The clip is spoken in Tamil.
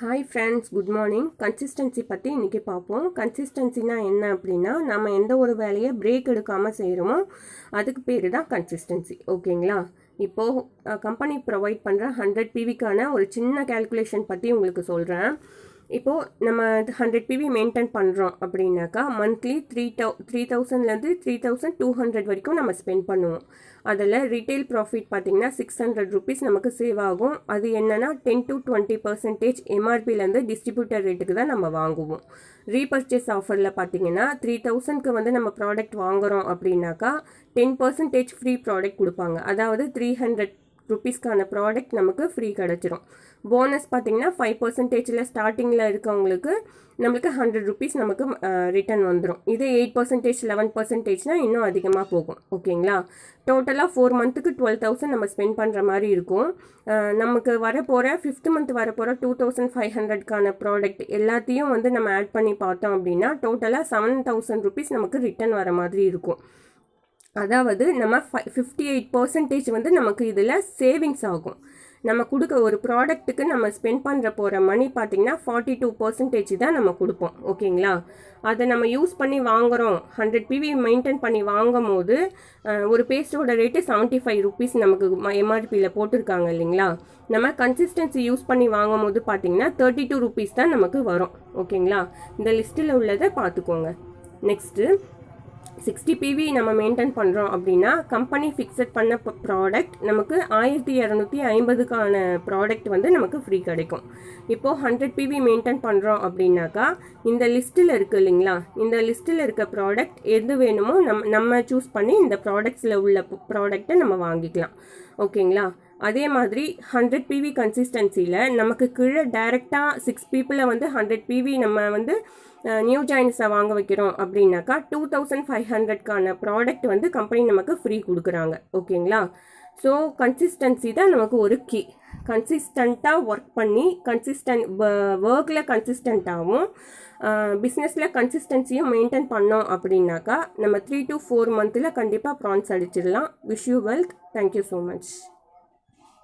Hi friends, good morning. Consistency பற்றி இன்றைக்கி பார்ப்போம். கன்சிஸ்டன்சினா என்ன அப்படின்னா, நம்ம எந்த ஒரு வேலையை பிரேக் எடுக்காமல் செய்கிறோமோ அதுக்கு பேர் தான் கன்சிஸ்டன்சி. ஓகேங்களா? இப்போது கம்பெனி ப்ரொவைட் பண்ணுற 100 PVக்கான ஒரு சின்ன கேல்குலேஷன் பற்றி உங்களுக்கு சொல்கிறேன். இப்போது நம்ம 100 PV மெயின்டைன் பண்ணுறோம் அப்படின்னாக்கா மந்த்லி 3000லேருந்து 3200 வரைக்கும் நம்ம ஸ்பெண்ட் பண்ணுவோம். அதில் ரீட்டைல் ப்ராஃபிட் பார்த்திங்கன்னா 600 rupees நமக்கு சேவ் ஆகும். அது என்னென்னா 10 to 20% MRPலேருந்து டிஸ்ட்ரிபியூட்டர் ரேட்டுக்கு தான் நம்ம வாங்குவோம். ரீபர்ச்சேஸ் ஆஃபரில் பார்த்திங்கன்னா 3000க்கு வந்து நம்ம ப்ராடக்ட் வாங்குகிறோம் அப்படின்னாக்கா 10% ஃப்ரீ ப்ராடக்ட் கொடுப்பாங்க. அதாவது 300 rupeesக்கான ப்ராடக்ட் நமக்கு ஃப்ரீ கிடச்சிரும். போனஸ் பார்த்தீங்கன்னா 5%ல் ஸ்டார்டிங்கில் இருக்கவங்களுக்கு நம்மளுக்கு 100 rupees நமக்கு ரிட்டர்ன் வந்துடும். இதே 8% 11%னா இன்னும் அதிகமாக போகும். ஓகேங்களா? டோட்டலாக 4 மந்த்துக்கு 12,000 நம்ம ஸ்பெண்ட் பண்ணுற மாதிரி இருக்கும். நமக்கு வரப்போகிற 5th மந்த் வரப்போகிற 2500க்கான ப்ராடக்ட் எல்லாத்தையும் வந்து நம்ம ஆட் பண்ணி பார்த்தோம் அப்படின்னா டோட்டலாக 7,000 rupees நமக்கு ரிட்டர்ன் வர மாதிரி இருக்கும். அதாவது நம்ம 58% வந்து நமக்கு இதில் சேவிங்ஸ் ஆகும். நம்ம கொடுக்க ஒரு ப்ராடக்ட்டுக்கு நம்ம ஸ்பெண்ட் பண்ணுற போகிற மணி பார்த்திங்கன்னா 42% தான் நம்ம கொடுப்போம். ஓகேங்களா? அதை நம்ம யூஸ் பண்ணி வாங்குகிறோம். 100 PV மெயின்டைன் பண்ணி வாங்கும் போது ஒரு பேஸ்ட்டோட ரேட்டு 75 rupees நமக்கு MRPயில் போட்டிருக்காங்க இல்லைங்களா? நம்ம கன்சிஸ்டன்சி யூஸ் பண்ணி வாங்கும் போது பார்த்திங்கன்னா 32 rupees தான் நமக்கு வரும். ஓகேங்களா? இந்த லிஸ்ட்டில் உள்ளதை பார்த்துக்கோங்க. நெக்ஸ்ட்டு 60 PV நம்ம மெயின்டைன் பண்ணுறோம் அப்படின்னா கம்பெனி ஃபிக்ஸட் பண்ண ப்ராடக்ட் நமக்கு 1250க்கான ப்ராடக்ட் வந்து நமக்கு ஃப்ரீ கிடைக்கும். இப்போது 100 PV மெயின்டைன் பண்ணுறோம் அப்படின்னாக்கா இந்த லிஸ்ட்டில் இருக்குது இல்லைங்களா? இந்த லிஸ்ட்டில் இருக்க ப்ராடக்ட் எது வேணுமோ நம்ம சூஸ் பண்ணி இந்த ப்ராடக்ட்ஸில் உள்ள ப்ராடக்டை நம்ம வாங்கிக்கலாம். ஓகேங்களா? அதே மாதிரி 100 PV கன்சிஸ்டன்சியில் நமக்கு கீழே டைரெக்டாக 6 people வந்து 100 PV நம்ம வந்து நியூ ஜாயின்ஸை வாங்க வைக்கிறோம் அப்படின்னாக்கா 2500க்கான ப்ராடக்ட் வந்து கம்பெனி நமக்கு ஃப்ரீ கொடுக்குறாங்க. ஓகேங்களா? ஸோ கன்சிஸ்டன்சி தான் நமக்கு ஒரு கீ. கன்சிஸ்டண்ட்டாக ஒர்க் பண்ணி ஒர்க்கில் கன்சிஸ்டண்ட்டாகவும் பிஸ்னஸில் கன்சிஸ்டன்சியும் மெயின்டைன் பண்ணோம் அப்படின்னாக்கா நம்ம 3 to 4 மந்தில் கண்டிப்பாக ப்ரான்ஸ் அடிச்சிடலாம். Wish you wealth. Thank you so much.